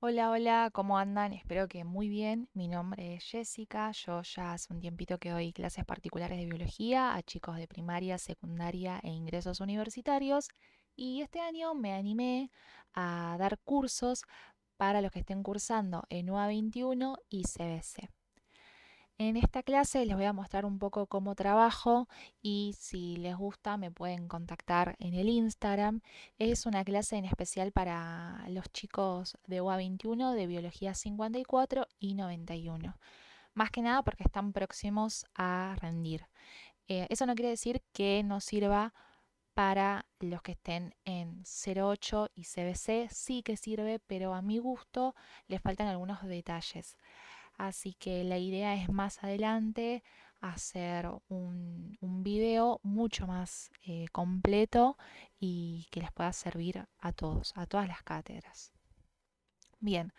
Hola, hola, ¿cómo andan? Espero que muy bien. Mi nombre es Jessica. Yo ya hace un tiempito que doy clases particulares de biología a chicos de primaria, secundaria e ingresos universitarios. Y este año me animé a dar cursos para los que estén cursando en UA 21 y CBC. En esta clase les voy a mostrar un poco cómo trabajo y si les gusta me pueden contactar en el Instagram. Es una clase en especial para los chicos de UA 21 de Biología 54 y 91. Más que nada porque están próximos a rendir. Eso no quiere decir que no sirva para los que estén en 08 y CBC. Sí que sirve, pero a mi gusto les faltan algunos detalles. Así que la idea es más adelante hacer un video mucho más completo y que les pueda servir a todos, a todas las cátedras. Bien,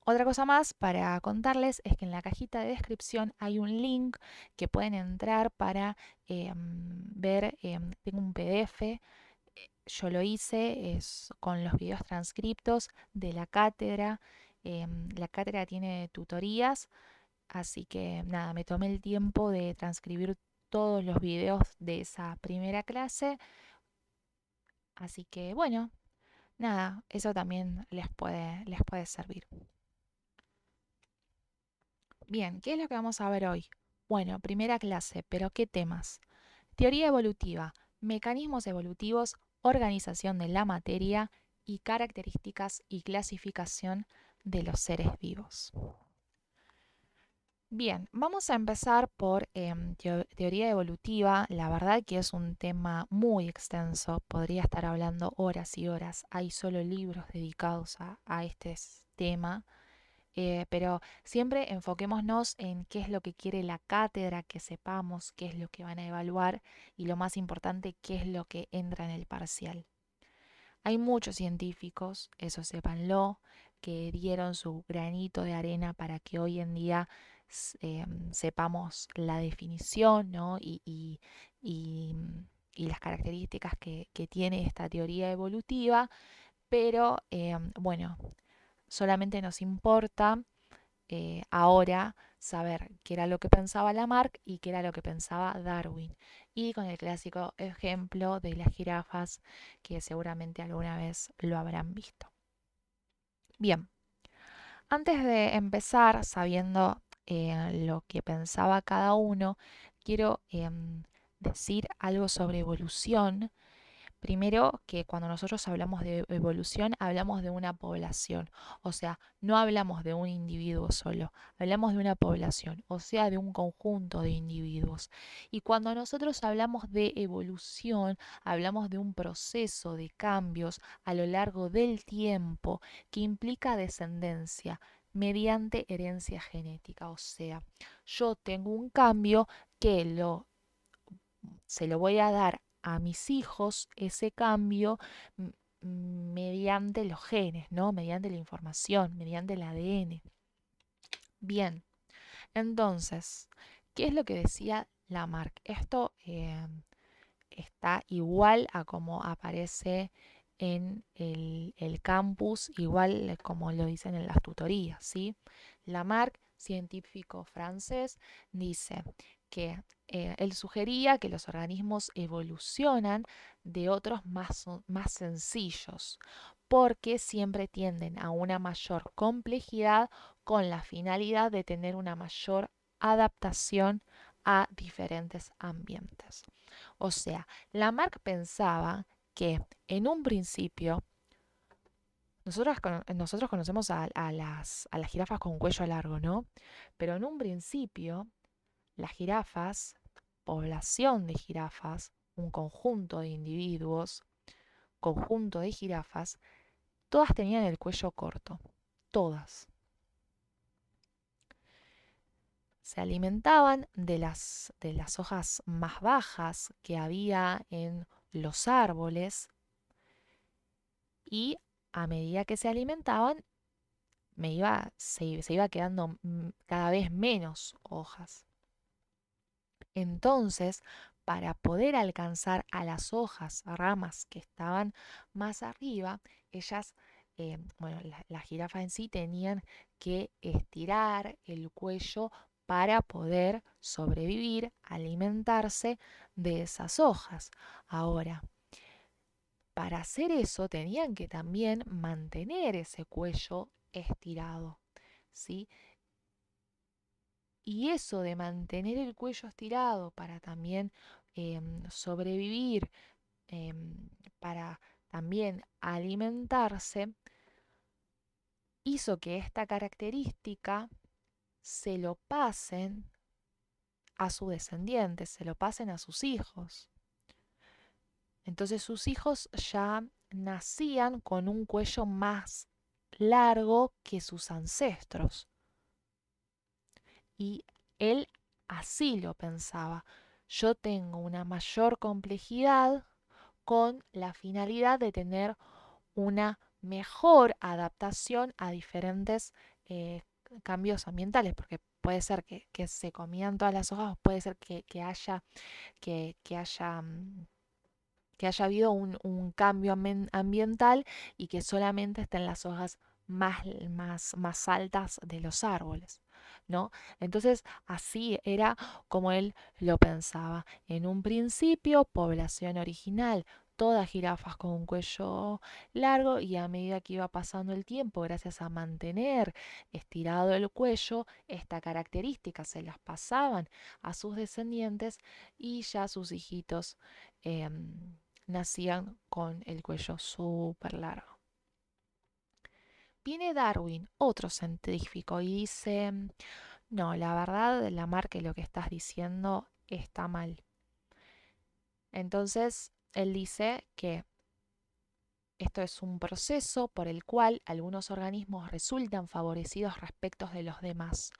otra cosa más para contarles es que en la cajita de descripción hay un link que pueden entrar para ver, tengo un PDF, yo lo hice, es con los videos transcriptos de la cátedra. La cátedra tiene tutorías. Así que nada, me tomé el tiempo de transcribir todos los videos de esa primera clase. Así que bueno, nada, eso también les puede servir. Bien, ¿qué es lo que vamos a ver hoy? Bueno, primera clase, pero ¿qué temas? Teoría evolutiva, mecanismos evolutivos, organización de la materia y características y clasificación de los seres vivos. Bien, vamos a empezar por teoría evolutiva. La verdad que es un tema muy extenso. Podría estar hablando horas y horas. Hay solo libros dedicados a este tema. Pero siempre enfoquémonos en qué es lo que quiere la cátedra, que sepamos qué es lo que van a evaluar y lo más importante, qué es lo que entra en el parcial. Hay muchos científicos, eso sépanlo, que dieron su granito de arena para que hoy en día sepamos la definición, ¿no? Y, y las características que tiene esta teoría evolutiva, pero bueno, solamente nos importa ahora saber qué era lo que pensaba Lamarck y qué era lo que pensaba Darwin. Y con el clásico ejemplo de las jirafas, que seguramente alguna vez lo habrán visto. Bien, antes de empezar sabiendo lo que pensaba cada uno, quiero decir algo sobre evolución. Primero, que cuando nosotros hablamos de evolución, hablamos de una población, o sea, no hablamos de un individuo solo, hablamos de una población, o sea, de un conjunto de individuos. Y cuando nosotros hablamos de evolución, hablamos de un proceso de cambios a lo largo del tiempo que implica descendencia mediante herencia genética, o sea, yo tengo un cambio que se lo voy a dar a mis hijos ese cambio mediante los genes, ¿no? Mediante la información, mediante el ADN. Bien, entonces, ¿qué es lo que decía Lamarck? Esto está igual a como aparece en el campus, igual como lo dicen en las tutorías, ¿sí? Lamarck, científico francés, dice que él sugería que los organismos evolucionan de otros más sencillos, porque siempre tienden a una mayor complejidad con la finalidad de tener una mayor adaptación a diferentes ambientes. O sea, Lamarck pensaba que en un principio, nosotros conocemos a las jirafas con cuello largo, ¿no? Pero en un principio, las jirafas, población de jirafas, un conjunto de individuos, conjunto de jirafas, todas tenían el cuello corto, todas. Se alimentaban de las hojas más bajas que había en los árboles y a medida que se alimentaban se iba quedando cada vez menos hojas. Entonces, para poder alcanzar a las hojas, ramas que estaban más arriba, ellas bueno, las jirafas en sí tenían que estirar el cuello para poder sobrevivir, alimentarse de esas hojas. Ahora, para hacer eso tenían que también mantener ese cuello estirado, ¿sí? Y eso de mantener el cuello estirado para también sobrevivir, para también alimentarse, hizo que esta característica se lo pasen a sus descendientes, se lo pasen a sus hijos. Entonces sus hijos ya nacían con un cuello más largo que sus ancestros. Y él así lo pensaba. Yo tengo una mayor complejidad con la finalidad de tener una mejor adaptación a diferentes cambios ambientales, porque puede ser que se comían todas las hojas, puede ser que haya, que haya que haya habido un cambio ambiental y que solamente estén las hojas más altas de los árboles, ¿no? Entonces, así era como él lo pensaba. En un principio, población original, todas jirafas con un cuello largo, y a medida que iba pasando el tiempo, gracias a mantener estirado el cuello, esta característica se las pasaban a sus descendientes y ya sus hijitos nacían con el cuello súper largo. Viene Darwin, otro científico, y dice, no, la verdad, Lamarck, lo que estás diciendo está mal. Entonces, él dice que esto es un proceso por el cual algunos organismos resultan favorecidos respecto de los demás,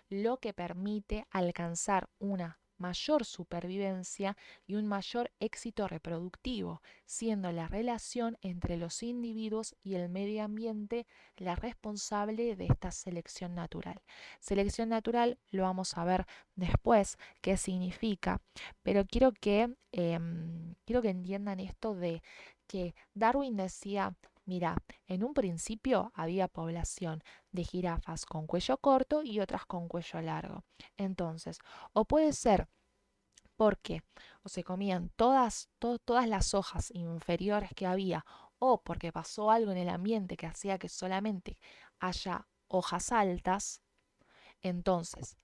lo que permite alcanzar una mayor supervivencia y un mayor éxito reproductivo, siendo la relación entre los individuos y el medio ambiente la responsable de esta selección natural. Selección natural lo vamos a ver después qué significa, pero quiero que entiendan esto de que Darwin decía, mira, en un principio había población de jirafas con cuello corto y otras con cuello largo. Entonces, o puede ser porque o se comían todas las hojas inferiores que había, o porque pasó algo en el ambiente que hacía que solamente haya hojas altas. Entonces,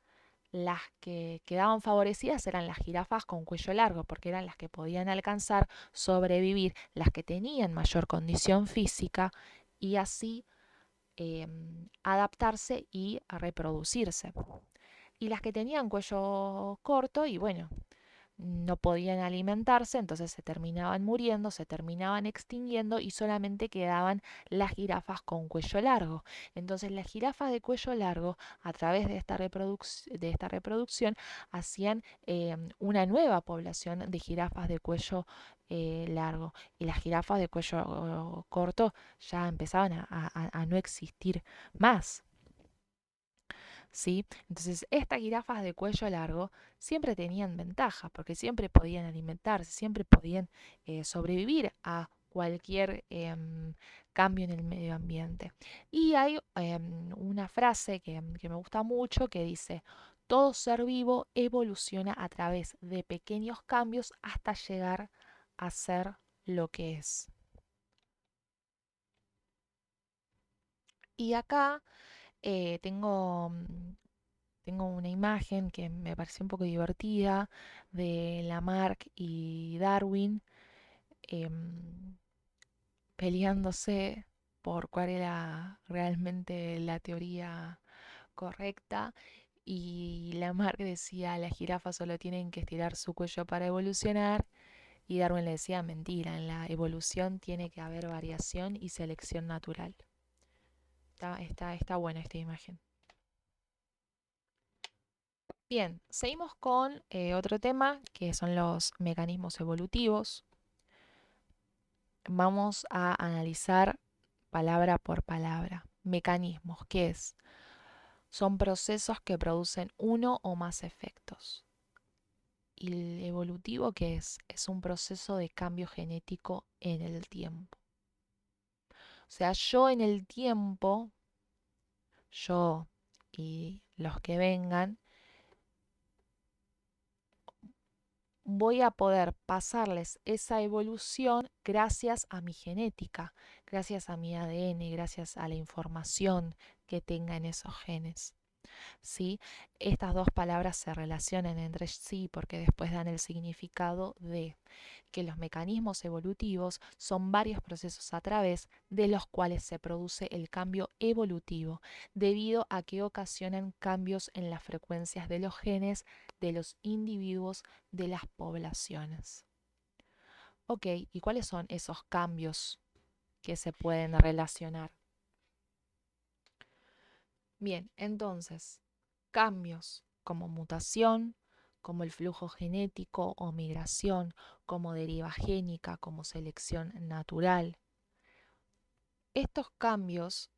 las que quedaban favorecidas eran las jirafas con cuello largo, porque eran las que podían alcanzar, sobrevivir, las que tenían mayor condición física y así adaptarse y reproducirse. Y las que tenían cuello corto y bueno, no podían alimentarse, entonces se terminaban muriendo, se terminaban extinguiendo y solamente quedaban las jirafas con cuello largo. Entonces las jirafas de cuello largo, a través de esta reproducción, hacían una nueva población de jirafas de cuello largo. Y las jirafas de cuello corto ya empezaban a no existir más. ¿Sí? Entonces, estas jirafas de cuello largo siempre tenían ventajas porque siempre podían alimentarse, siempre podían sobrevivir a cualquier cambio en el medio ambiente. Y hay una frase que me gusta mucho que dice, todo ser vivo evoluciona a través de pequeños cambios hasta llegar a ser lo que es. Y acá tengo una imagen que me pareció un poco divertida de Lamarck y Darwin em, peleándose por cuál era realmente la teoría correcta. Y Lamarck decía, las jirafas solo tienen que estirar su cuello para evolucionar. Y Darwin le decía, mentira, en la evolución tiene que haber variación y selección natural. Está buena esta imagen. Bien, seguimos con otro tema que son los mecanismos evolutivos. Vamos a analizar palabra por palabra. Mecanismos, ¿qué es? Son procesos que producen uno o más efectos. ¿Y el evolutivo qué es? Es un proceso de cambio genético en el tiempo. sea, yo en el tiempo, yo y los que vengan, voy a poder pasarles esa evolución gracias a mi genética, gracias a mi ADN, gracias a la información que tenga en esos genes. ¿Sí? Estas dos palabras se relacionan entre sí porque después dan el significado de que los mecanismos evolutivos son varios procesos a través de los cuales se produce el cambio evolutivo, debido a que ocasionan cambios en las frecuencias de los genes de los individuos de las poblaciones. Ok, ¿y cuáles son esos cambios que se pueden relacionar? Bien, entonces, cambios como mutación, como el flujo genético o migración, como deriva génica, como selección natural. Estos cambios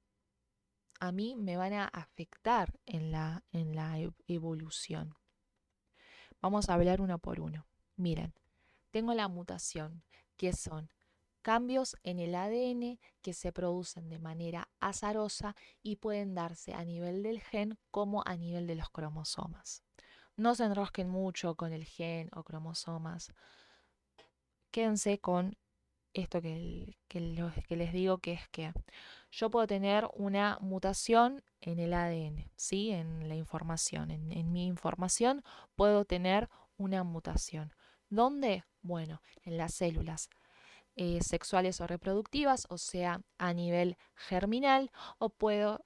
a mí me van a afectar en la evolución. Vamos a hablar uno por uno. Miren, tengo la mutación, que son cambios en el ADN que se producen de manera azarosa y pueden darse a nivel del gen como a nivel de los cromosomas. No se enrosquen mucho con el gen o cromosomas. Quédense con esto que les digo, que es que yo puedo tener una mutación en el ADN, ¿sí? En la información, en mi información puedo tener una mutación. ¿Dónde? Bueno, en las células sexuales o reproductivas, o sea, a nivel germinal, o puedo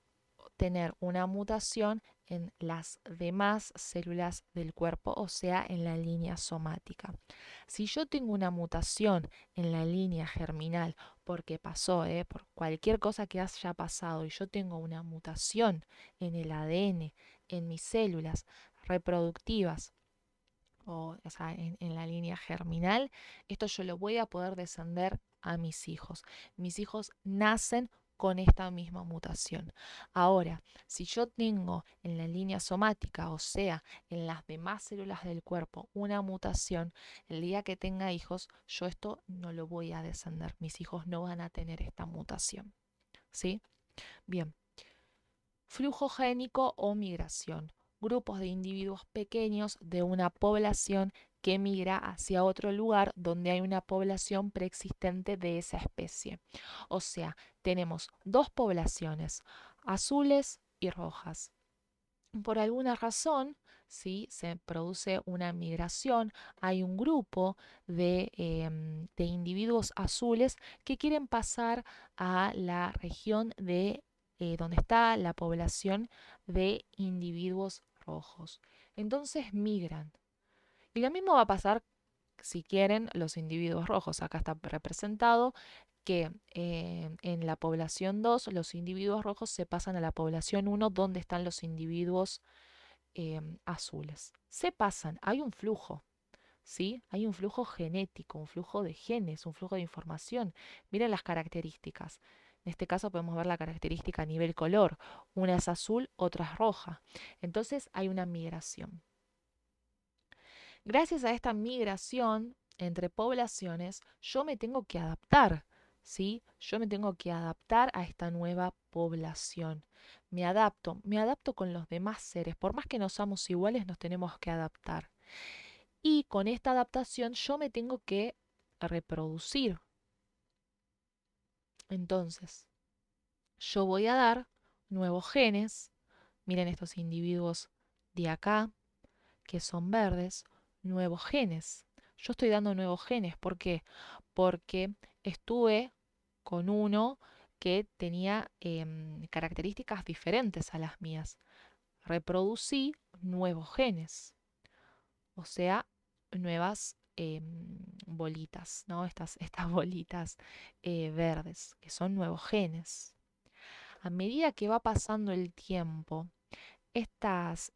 tener una mutación en las demás células del cuerpo, o sea, en la línea somática. Si yo tengo una mutación en la línea germinal, porque pasó, por cualquier cosa que haya pasado, y yo tengo una mutación en el ADN, en mis células reproductivas, o sea, en la línea germinal, esto yo lo voy a poder descender a mis hijos. Mis hijos nacen con esta misma mutación. Ahora, si yo tengo en la línea somática, o sea, en las demás células del cuerpo, una mutación, el día que tenga hijos, yo esto no lo voy a descender. Mis hijos no van a tener esta mutación. ¿Sí? Bien. Flujo génico o migración. Grupos de individuos pequeños de una población que migra hacia otro lugar donde hay una población preexistente de esa especie. O sea, tenemos dos poblaciones, azules y rojas. Por alguna razón, ¿sí? Se produce una migración, hay un grupo de individuos azules que quieren pasar a la región de donde está la población de individuos rojos. Entonces migran. Y lo mismo va a pasar si quieren los individuos rojos. Acá está representado que en la población 2 los individuos rojos se pasan a la población 1 donde están los individuos azules. Se pasan, hay un flujo, ¿sí? Hay un flujo genético, un flujo de genes, un flujo de información. Miren las características. En este caso podemos ver la característica a nivel color. Una es azul, otra es roja. Entonces hay una migración. Gracias a esta migración entre poblaciones, yo me tengo que adaptar, ¿sí? Yo me tengo que adaptar a esta nueva población. Me adapto con los demás seres. Por más que no somos iguales, nos tenemos que adaptar. Y con esta adaptación yo me tengo que reproducir. Entonces, yo voy a dar nuevos genes. Miren estos individuos de acá, que son verdes, nuevos genes. Yo estoy dando nuevos genes. ¿Por qué? Porque estuve con uno que tenía características diferentes a las mías. Reproducí nuevos genes, o sea, nuevas bolitas, ¿no? Estas bolitas verdes, que son nuevos genes. A medida que va pasando el tiempo, estos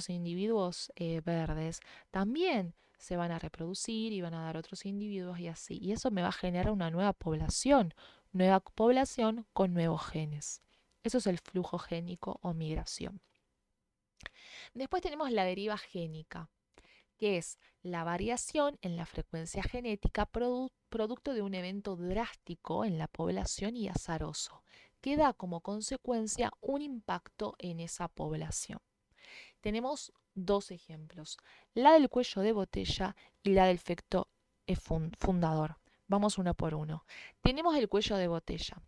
individuos verdes también se van a reproducir y van a dar otros individuos y así. Y eso me va a generar una nueva población con nuevos genes. Eso es el flujo génico o migración. Después tenemos la deriva génica, que es la variación en la frecuencia genética producto de un evento drástico en la población y azaroso, que da como consecuencia un impacto en esa población. Tenemos dos ejemplos, la del cuello de botella y la del efecto fundador. Vamos uno por uno. Tenemos el cuello de botella,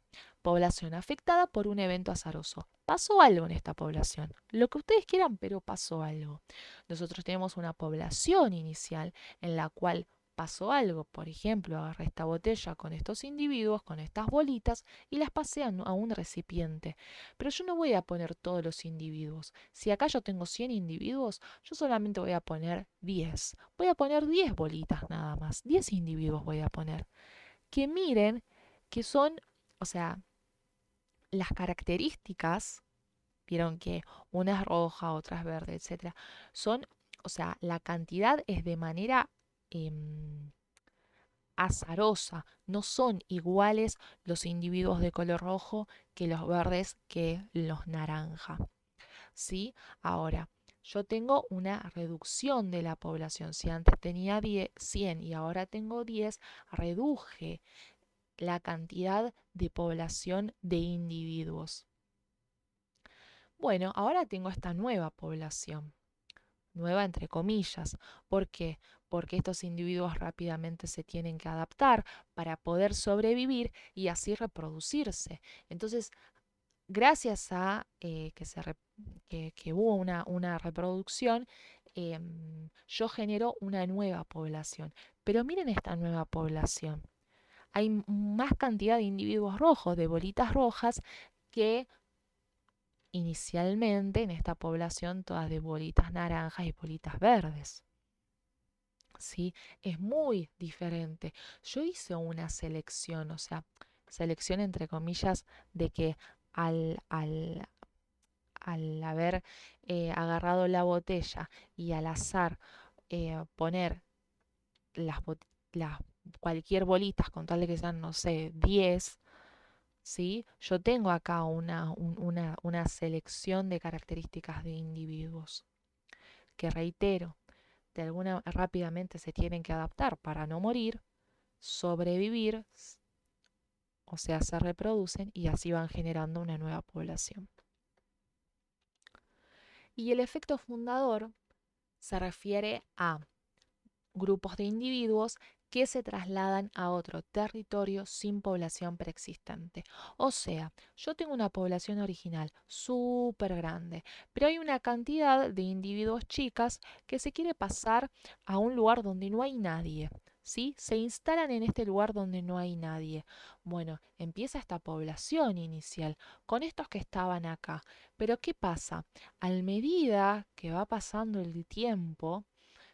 población afectada por un evento azaroso. Pasó algo en esta población, lo que ustedes quieran, pero pasó algo. Nosotros tenemos una población inicial en la cual pasó algo. Por ejemplo, agarré esta botella con estos individuos, con estas bolitas, y las pasé a un recipiente. Pero yo no voy a poner todos los individuos. Si acá yo tengo 100 individuos, yo solamente voy a poner 10. Voy a poner 10 bolitas nada más. 10 individuos voy a poner. Que miren que son, o sea, las características, vieron que una es roja, otra es verde, etcétera, son, o sea, la cantidad es de manera azarosa, no son iguales los individuos de color rojo que los verdes que los naranja. ¿Sí? Ahora, yo tengo una reducción de la población. Si antes tenía 100 y ahora tengo 10, reduje la cantidad de población de individuos. Bueno, ahora tengo esta nueva población, nueva entre comillas. ¿Por qué? Porque estos individuos rápidamente se tienen que adaptar para poder sobrevivir y así reproducirse. Entonces, gracias a que hubo una reproducción, yo genero una nueva población. Pero miren esta nueva población. Hay más cantidad de individuos rojos, de bolitas rojas, que inicialmente en esta población todas de bolitas naranjas y bolitas verdes. ¿Sí? Es muy diferente. Yo hice una selección, o sea, selección entre comillas, de que al, al, al haber agarrado la botella y al azar poner las, las cualquier bolitas con tal de que sean, no sé, 10, ¿sí? Yo tengo acá una selección de características de individuos que, reitero, de alguna rápidamente se tienen que adaptar para no morir, sobrevivir, o sea, se reproducen y así van generando una nueva población. Y el efecto fundador se refiere a grupos de individuos que se trasladan a otro territorio sin población preexistente. O sea, yo tengo una población original súper grande, pero hay una cantidad de individuos chicas que se quiere pasar a un lugar donde no hay nadie. ¿Sí? Se instalan en este lugar donde no hay nadie. Bueno, empieza esta población inicial con estos que estaban acá. Pero ¿qué pasa? A medida que va pasando el tiempo,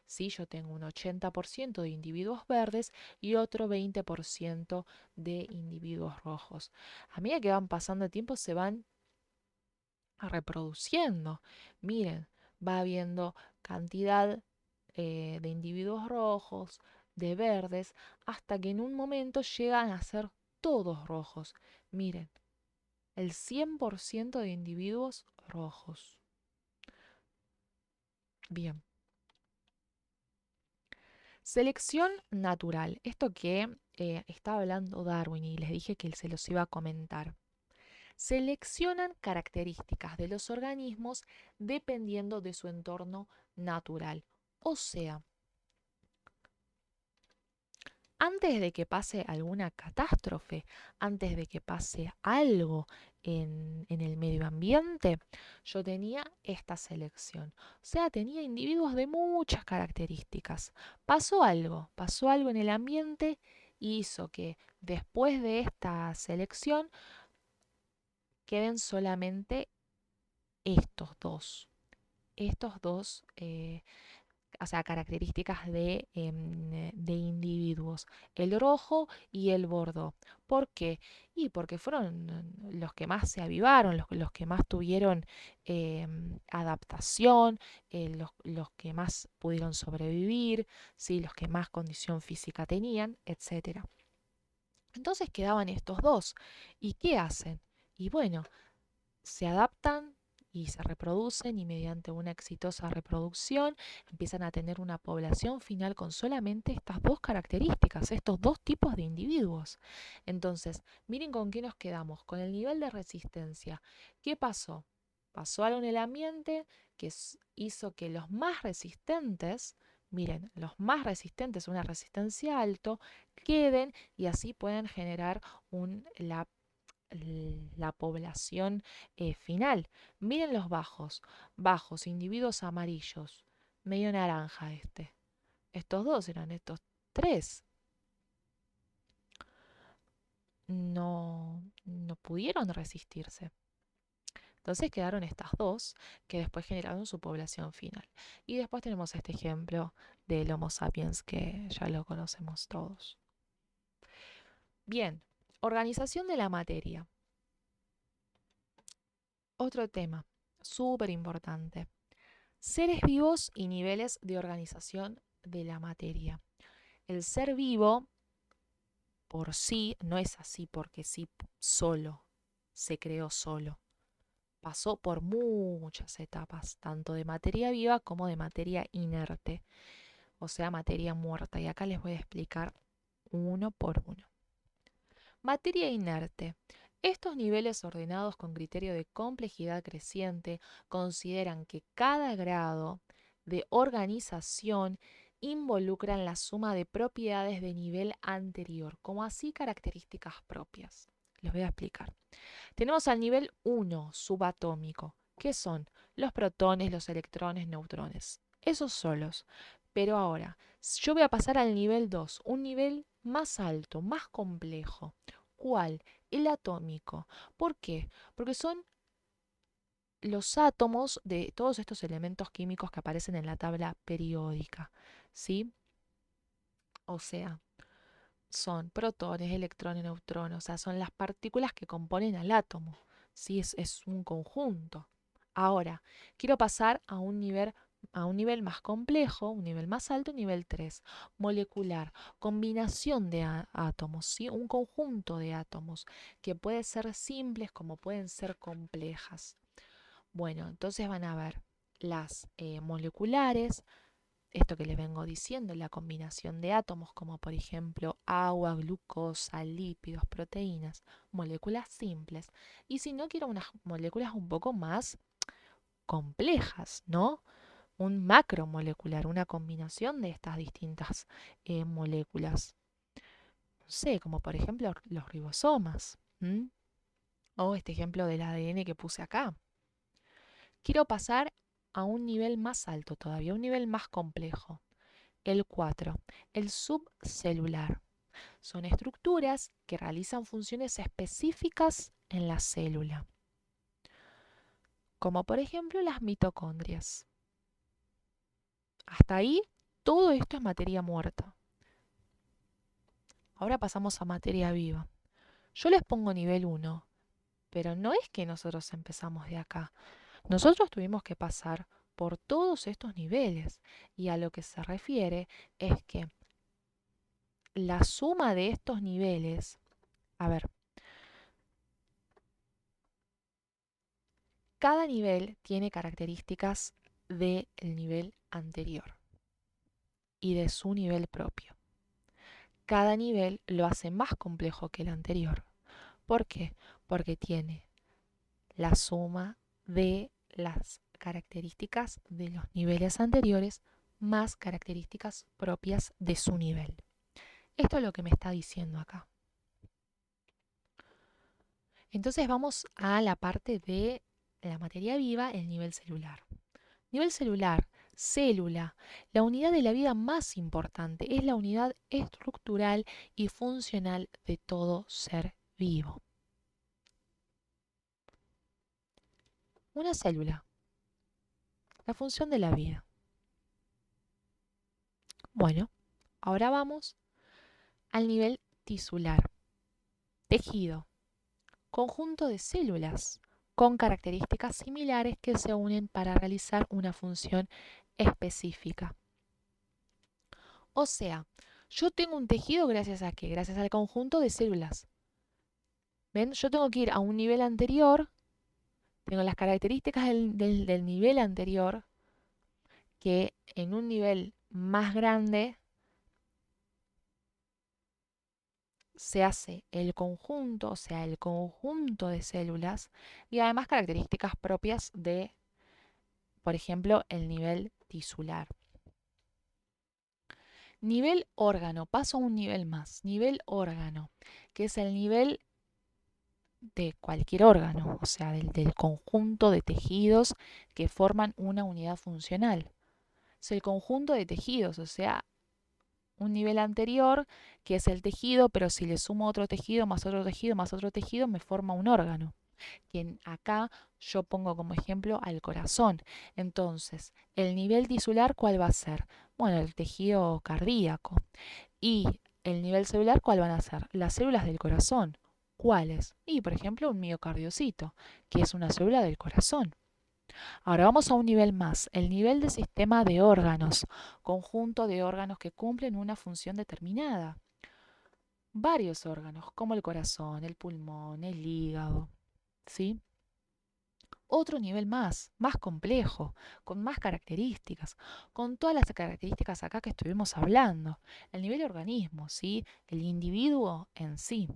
¿sí? Yo tengo un 80% de individuos verdes y otro 20% de individuos rojos. A medida que van pasando el tiempo se van reproduciendo. Miren, va habiendo cantidad de individuos rojos, de verdes, hasta que en un momento llegan a ser todos rojos. Miren, el 100% de individuos rojos. Bien. Selección natural. Esto que estaba hablando Darwin y les dije que se los iba a comentar. Seleccionan características de los organismos dependiendo de su entorno natural. O sea, antes de que pase alguna catástrofe, antes de que pase algo en el medio ambiente, yo tenía esta selección. O sea, tenía individuos de muchas características. Pasó algo en el ambiente y hizo que después de esta selección queden solamente estos dos. Estos dos o sea, características de individuos, el rojo y el bordo. ¿Por qué? Y porque fueron los que más se avivaron, los que más tuvieron adaptación, los que más pudieron sobrevivir, ¿sí? Los que más condición física tenían, etcétera. Entonces quedaban estos dos. ¿Y qué hacen? Y bueno, se adaptan y se reproducen y mediante una exitosa reproducción empiezan a tener una población final con solamente estas dos características, estos dos tipos de individuos. Entonces, miren con qué nos quedamos, con el nivel de resistencia. ¿Qué pasó? Pasó algo en el ambiente que hizo que los más resistentes, miren, los más resistentes, una resistencia alto, queden y así pueden generar la población final. Miren los bajos, bajos, individuos amarillos, medio naranja este. Estos dos eran estos tres. No pudieron resistirse. Entonces quedaron estas dos que después generaron su población final. Y después tenemos este ejemplo del Homo sapiens que ya lo conocemos todos. Bien, organización de la materia. Otro tema súper importante. Seres vivos y niveles de organización de la materia. El ser vivo por sí no es así porque sí solo, se creó solo. Pasó por muchas etapas, tanto de materia viva como de materia inerte, o sea, materia muerta. Y acá les voy a explicar uno por uno. Materia inerte. Estos niveles ordenados con criterio de complejidad creciente consideran que cada grado de organización involucran la suma de propiedades de nivel anterior, como así características propias. Les voy a explicar. Tenemos al nivel 1 subatómico, que son los protones, los electrones, neutrones. Esos solos. Pero ahora, yo voy a pasar al nivel 2, un nivel más alto, más complejo. ¿Cuál? El atómico. ¿Por qué? Porque son los átomos de todos estos elementos químicos que aparecen en la tabla periódica, ¿sí? O sea, son protones, electrones, neutrones, o sea, son las partículas que componen al átomo, ¿sí? Es un conjunto. Ahora, quiero pasar a un nivel más complejo, un nivel más alto, nivel 3 molecular, combinación de átomos, ¿sí? Un conjunto de átomos que pueden ser simples como pueden ser complejas. Bueno, entonces van a ver las moleculares, esto que les vengo diciendo, la combinación de átomos como por ejemplo agua, glucosa, lípidos, proteínas, moléculas simples. Y si no, quiero unas moléculas un poco más complejas, ¿no? Un macromolecular, una combinación de estas distintas moléculas. No sé, como por ejemplo los ribosomas. O este ejemplo del ADN que puse acá. Quiero pasar a un nivel más alto todavía, un nivel más complejo. El 4, el subcelular. Son estructuras que realizan funciones específicas en la célula, como por ejemplo las mitocondrias. Hasta ahí, todo esto es materia muerta. Ahora pasamos a materia viva. Yo les pongo nivel 1, pero no es que nosotros empezamos de acá. Nosotros tuvimos que pasar por todos estos niveles y a lo que se refiere es que la suma de estos niveles, a ver, cada nivel tiene características del nivel anterior y de su nivel propio. Cada nivel lo hace más complejo que el anterior. ¿Por qué? Porque tiene la suma de las características de los niveles anteriores más características propias de su nivel. Esto es lo que me está diciendo acá. Entonces vamos a la parte de la materia viva, el nivel celular. Nivel celular, célula, la unidad de la vida más importante, es la unidad estructural y funcional de todo ser vivo. Una célula, la función de la vida. Bueno, ahora vamos al nivel tisular, tejido, conjunto de células con características similares que se unen para realizar una función específica. O sea, yo tengo un tejido gracias a qué? Gracias al conjunto de células. ¿Ven? Yo tengo que ir a un nivel anterior Tengo las características del nivel anterior, que en un nivel más grande se hace el conjunto, o sea, el conjunto de células, y además características propias de, por ejemplo, el nivel tisular. Nivel órgano, paso a un nivel más, nivel órgano, que es el nivel de cualquier órgano, o sea, del conjunto de tejidos que forman una unidad funcional. Es el conjunto de tejidos, o sea, un nivel anterior que es el tejido, pero si le sumo otro tejido, más otro tejido, más otro tejido, me forma un órgano. Que acá yo pongo como ejemplo al corazón. Entonces, el nivel tisular, ¿cuál va a ser? Bueno, el tejido cardíaco. Y el nivel celular, ¿cuál van a ser? Las células del corazón. ¿Cuáles? Y, por ejemplo, un miocardiocito, que es una célula del corazón. Ahora vamos a un nivel más, el nivel de sistema de órganos, conjunto de órganos que cumplen una función determinada. Varios órganos, como el corazón, el pulmón, el hígado, ¿sí? Otro nivel más complejo, con más características, con todas las características acá que estuvimos hablando. El nivel de organismo, ¿sí? El individuo en sí.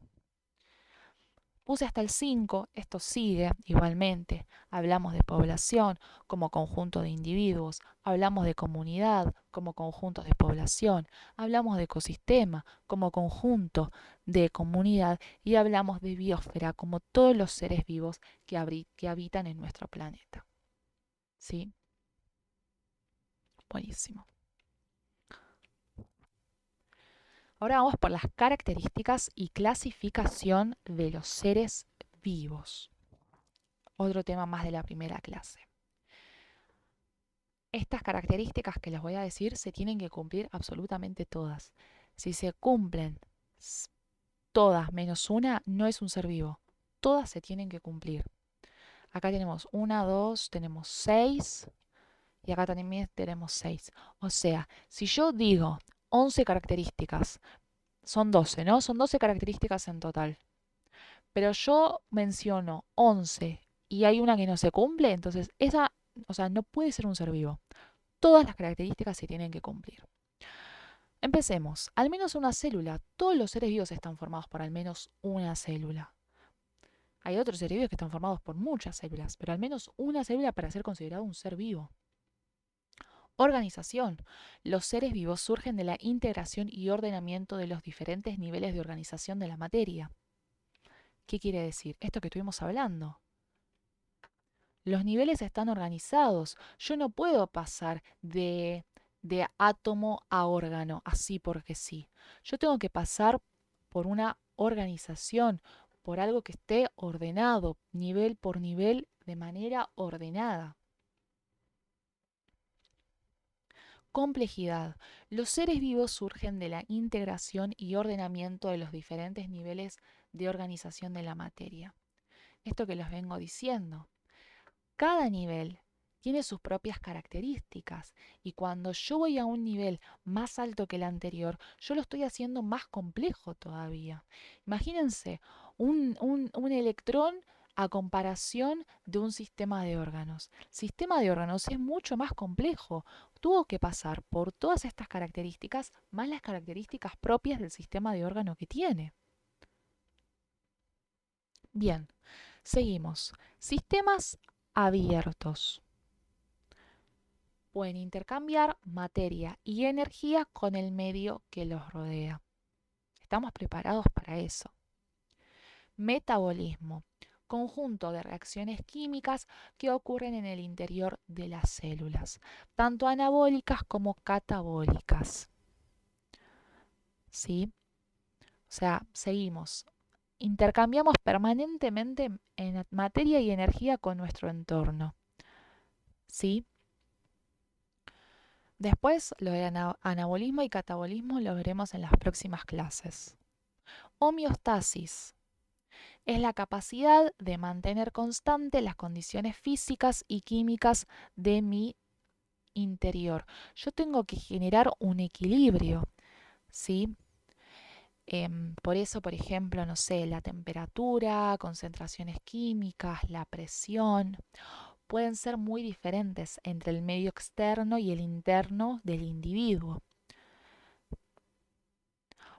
Puse hasta el 5, esto sigue igualmente. Hablamos de población como conjunto de individuos, hablamos de comunidad como conjunto de población, hablamos de ecosistema como conjunto de comunidad y hablamos de biosfera como todos los seres vivos que habitan en nuestro planeta. ¿Sí? Buenísimo. Ahora vamos por las características y clasificación de los seres vivos. Otro tema más de la primera clase. Estas características que les voy a decir se tienen que cumplir absolutamente todas. Si se cumplen todas menos una, no es un ser vivo. Todas se tienen que cumplir. Acá tenemos una, dos, tenemos seis y acá también tenemos seis. O sea, si yo digo 11 características, son 12, ¿no? Son 12 características en total. Pero yo menciono 11 y hay una que no se cumple, entonces esa, o sea, no puede ser un ser vivo. Todas las características se tienen que cumplir. Empecemos. Al menos una célula. Todos los seres vivos están formados por al menos una célula. Hay otros seres vivos que están formados por muchas células, pero al menos una célula para ser considerado un ser vivo. Organización. Los seres vivos surgen de la integración y ordenamiento de los diferentes niveles de organización de la materia. ¿Qué quiere decir? Esto que estuvimos hablando. Los niveles están organizados. Yo no puedo pasar de átomo a órgano, así porque sí. Yo tengo que pasar por una organización, por algo que esté ordenado, nivel por nivel, de manera ordenada. Complejidad. Los seres vivos surgen de la integración y ordenamiento de los diferentes niveles de organización de la materia. Esto que les vengo diciendo. Cada nivel tiene sus propias características y cuando yo voy a un nivel más alto que el anterior, yo lo estoy haciendo más complejo todavía. Imagínense un electrón a comparación de un sistema de órganos. Sistema de órganos es mucho más complejo. Tuvo que pasar por todas estas características más las características propias del sistema de órgano que tiene. Bien, seguimos. Sistemas abiertos. Pueden intercambiar materia y energía con el medio que los rodea. Estamos preparados para eso. Metabolismo. Conjunto de reacciones químicas que ocurren en el interior de las células, tanto anabólicas como catabólicas. ¿Sí? O sea, seguimos. Intercambiamos permanentemente en materia y energía con nuestro entorno. ¿Sí? Después, lo de anabolismo y catabolismo lo veremos en las próximas clases. Homeostasis es la capacidad de mantener constante las condiciones físicas y químicas de mi interior. Yo tengo que generar un equilibrio, ¿sí? Por eso, por ejemplo, no sé, la temperatura, concentraciones químicas, la presión, pueden ser muy diferentes entre el medio externo y el interno del individuo.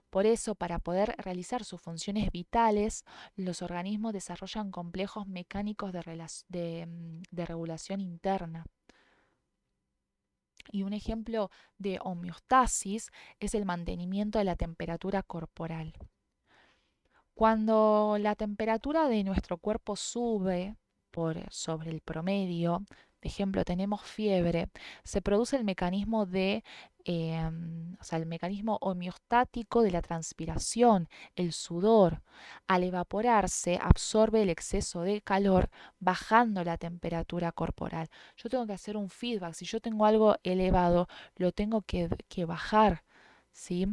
Por eso, para poder realizar sus funciones vitales, los organismos desarrollan complejos mecánicos de regulación interna. Y un ejemplo de homeostasis es el mantenimiento de la temperatura corporal. Cuando la temperatura de nuestro cuerpo sube por sobre el promedio, de ejemplo, tenemos fiebre, se produce el mecanismo el mecanismo homeostático de la transpiración, el sudor. Al evaporarse, absorbe el exceso de calor, bajando la temperatura corporal. Yo tengo que hacer un feedback. Si yo tengo algo elevado, lo tengo que bajar, ¿sí?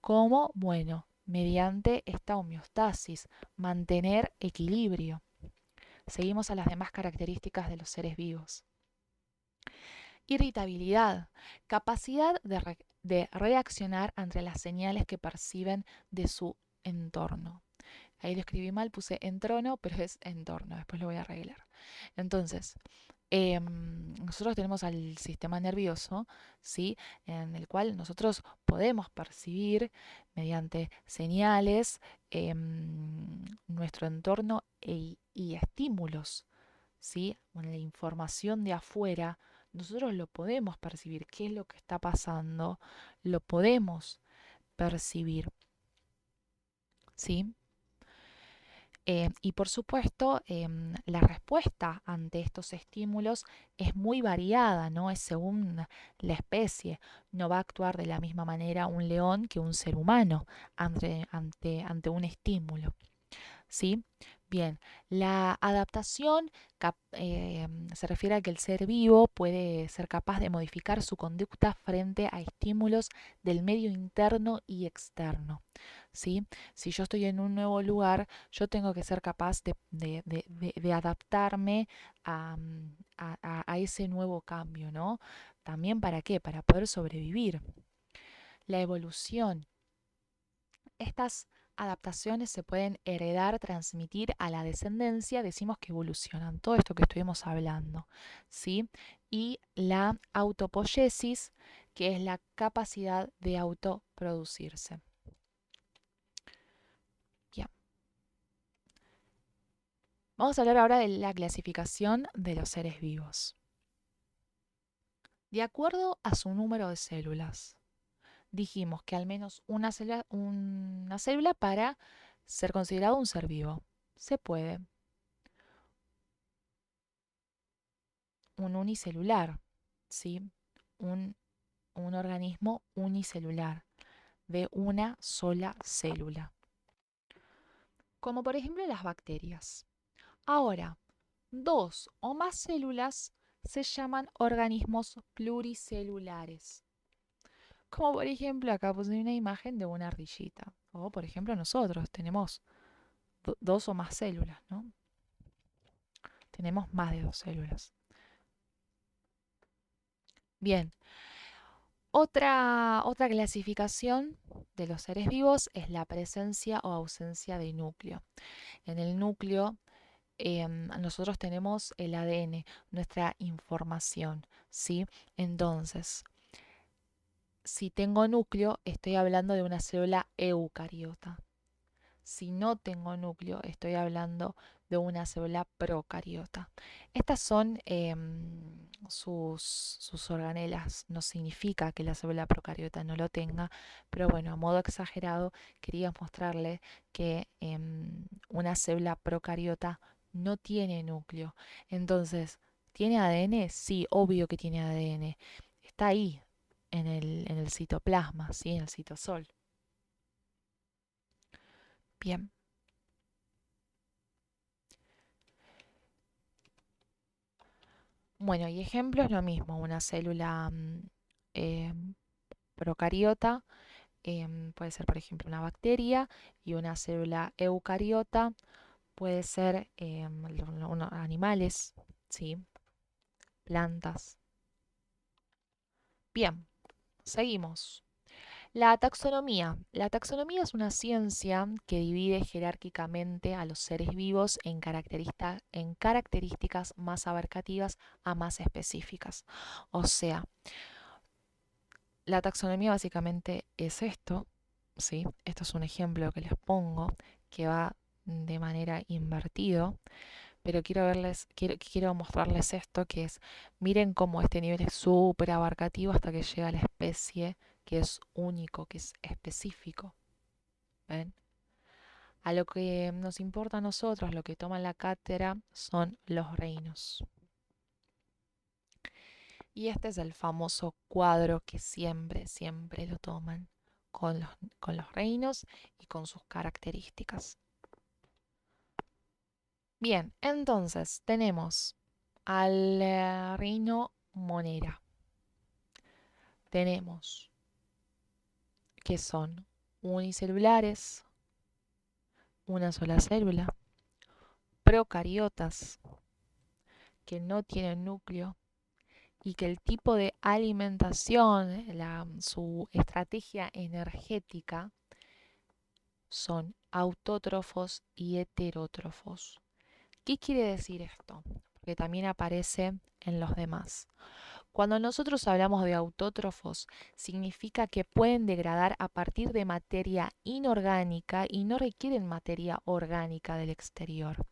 ¿Cómo? Bueno, mediante esta homeostasis, mantener equilibrio. Seguimos a las demás características de los seres vivos. Irritabilidad, capacidad de reaccionar ante las señales que perciben de su entorno. Ahí lo escribí mal, puse entrono, pero es entorno, después lo voy a arreglar. Entonces, nosotros tenemos al sistema nervioso, ¿sí? En el cual nosotros podemos percibir mediante señales nuestro entorno y estímulos, ¿sí? Bueno, la información de afuera, nosotros lo podemos percibir, qué es lo que está pasando, lo podemos percibir, ¿sí? Y por supuesto, la respuesta ante estos estímulos es muy variada, ¿no? Es según la especie. No va a actuar de la misma manera un león que un ser humano ante un estímulo, ¿sí? Bien, la adaptación se refiere a que el ser vivo puede ser capaz de modificar su conducta frente a estímulos del medio interno y externo, ¿sí? Si yo estoy en un nuevo lugar, yo tengo que ser capaz de adaptarme a ese nuevo cambio, ¿no? También para qué, para poder sobrevivir. La evolución. Estas adaptaciones se pueden heredar, transmitir a la descendencia, decimos que evolucionan, todo esto que estuvimos hablando, ¿sí? Y la autopoiesis, que es la capacidad de autoproducirse. Bien. Vamos a hablar ahora de la clasificación de los seres vivos. De acuerdo a su número de células, dijimos que al menos una célula para ser considerado un ser vivo. Se puede. Un unicelular, ¿sí? Un, un organismo unicelular de una sola célula, como por ejemplo las bacterias. Ahora, dos o más células se llaman organismos pluricelulares. Como por ejemplo, acá puse una imagen de una ardillita. O por ejemplo, nosotros tenemos dos o más células, ¿no? Tenemos más de dos células. Bien, otra clasificación de los seres vivos es la presencia o ausencia de núcleo. En el núcleo nosotros tenemos el ADN, nuestra información, ¿sí? Entonces, si tengo núcleo, estoy hablando de una célula eucariota. Si no tengo núcleo, estoy hablando de una célula procariota. Estas son sus organelas. No significa que la célula procariota no lo tenga, pero bueno, a modo exagerado, quería mostrarle que una célula procariota no tiene núcleo. Entonces, ¿tiene ADN? Sí, obvio que tiene ADN. Está ahí, en el citoplasma, ¿sí? En el citosol. Bien. Bueno, y ejemplo es lo mismo, una célula eh, procariota puede ser, por ejemplo, una bacteria y una célula eucariota puede ser animales, ¿sí? Plantas. Bien, seguimos. La taxonomía. La taxonomía es una ciencia que divide jerárquicamente a los seres vivos en características más abarcativas a más específicas. O sea, la taxonomía básicamente es esto, ¿sí? Esto es un ejemplo que les pongo que va de manera invertido, pero quiero mostrarles esto que es, miren cómo este nivel es súper abarcativo hasta que llega a la especie que es único, que es específico. ¿Ven? A lo que nos importa a nosotros, lo que toma la cátedra, son los reinos. Y este es el famoso cuadro que siempre, siempre lo toman con los reinos y con sus características. Bien, entonces tenemos al reino Monera. Tenemos que son unicelulares, una sola célula, procariotas, que no tienen núcleo y que el tipo de alimentación, su estrategia energética, son autótrofos y heterótrofos. ¿Qué quiere decir esto? Porque también aparece en los demás. Cuando nosotros hablamos de autótrofos, significa que pueden degradar a partir de materia inorgánica y no requieren materia orgánica del exterior.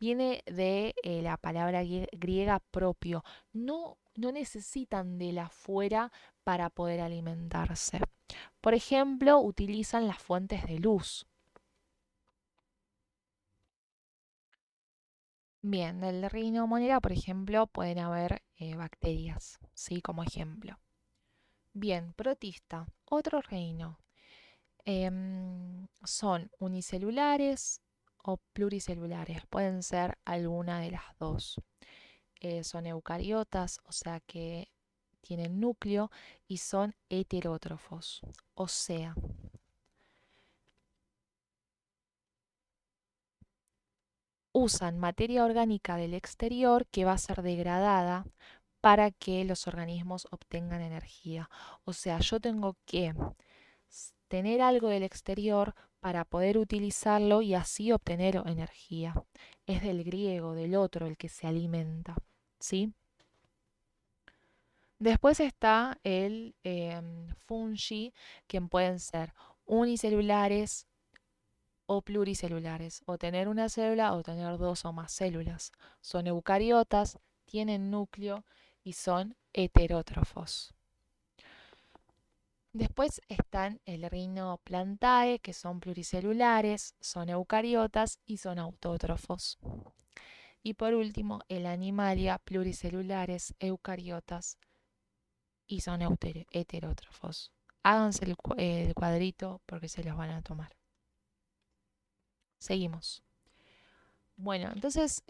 Viene de la palabra griega propio. No necesitan de la afuera para poder alimentarse. Por ejemplo, utilizan las fuentes de luz. Bien, del reino monera, por ejemplo, pueden haber bacterias, ¿sí? Como ejemplo. Bien, protista, otro reino. Son unicelulares o pluricelulares, pueden ser alguna de las dos. Son eucariotas, o sea que tienen núcleo y son heterótrofos, o sea, usan materia orgánica del exterior que va a ser degradada para que los organismos obtengan energía. O sea, yo tengo que tener algo del exterior para poder utilizarlo y así obtener energía. Es del griego, del otro, el que se alimenta, ¿sí? Después está el fungi, que pueden ser unicelulares o pluricelulares, o tener una célula o tener dos o más células. Son eucariotas, tienen núcleo y son heterótrofos. Después están el reino Plantae, que son pluricelulares, son eucariotas y son autótrofos. Y por último, el Animalia, pluricelulares, eucariotas y son heterótrofos. Háganse el cuadrito porque se los van a tomar. Seguimos. Bueno, entonces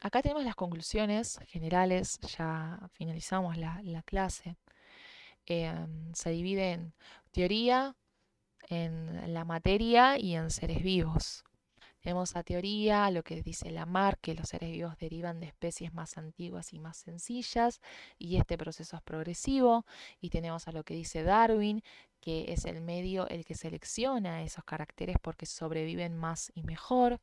acá tenemos las conclusiones generales, ya finalizamos la clase. Se divide en teoría, en la materia y en seres vivos. Tenemos a teoría, lo que dice Lamarck, que los seres vivos derivan de especies más antiguas y más sencillas, y este proceso es progresivo. Y tenemos a lo que dice Darwin, que es el medio el que selecciona esos caracteres porque sobreviven más y mejor.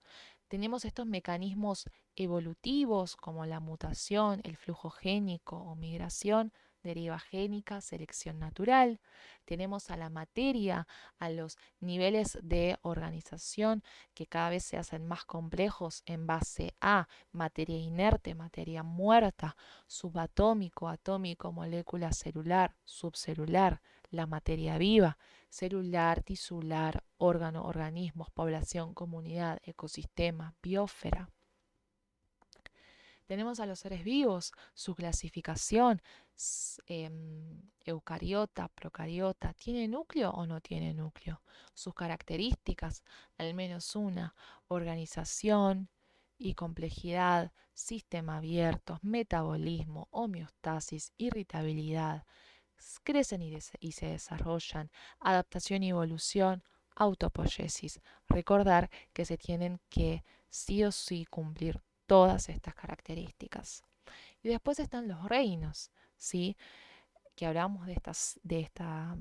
Tenemos estos mecanismos evolutivos como la mutación, el flujo génico o migración, deriva génica, selección natural. Tenemos a la materia, a los niveles de organización que cada vez se hacen más complejos en base a materia inerte, materia muerta, subatómico, atómico, molécula celular, subcelular, la materia viva, celular, tisular, órgano, organismos, población, comunidad, ecosistema, biosfera. Tenemos a los seres vivos, su clasificación, eucariota, procariota, ¿tiene núcleo o no tiene núcleo? Sus características, al menos una, organización y complejidad, sistema abierto, metabolismo, homeostasis, irritabilidad, crecen y se desarrollan, adaptación y evolución, autopoiesis. Recordar que se tienen que sí o sí cumplir todas estas características. Y después están los reinos, ¿sí? Que hablamos de esta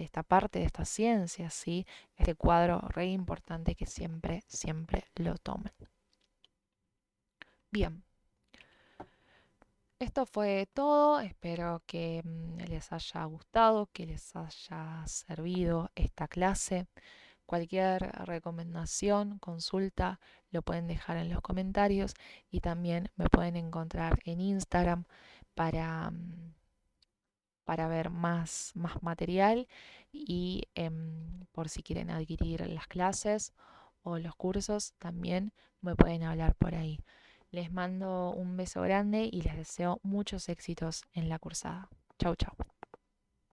esta parte, de esta ciencia, ¿sí? Este cuadro re importante que siempre, siempre lo tomen. Bien, esto fue todo. Espero que les haya gustado, que les haya servido esta clase. Cualquier recomendación, consulta, lo pueden dejar en los comentarios y también me pueden encontrar en Instagram para, para ver más material y por si quieren adquirir las clases o los cursos, también me pueden hablar por ahí. Les mando un beso grande y les deseo muchos éxitos en la cursada. Chau, chau.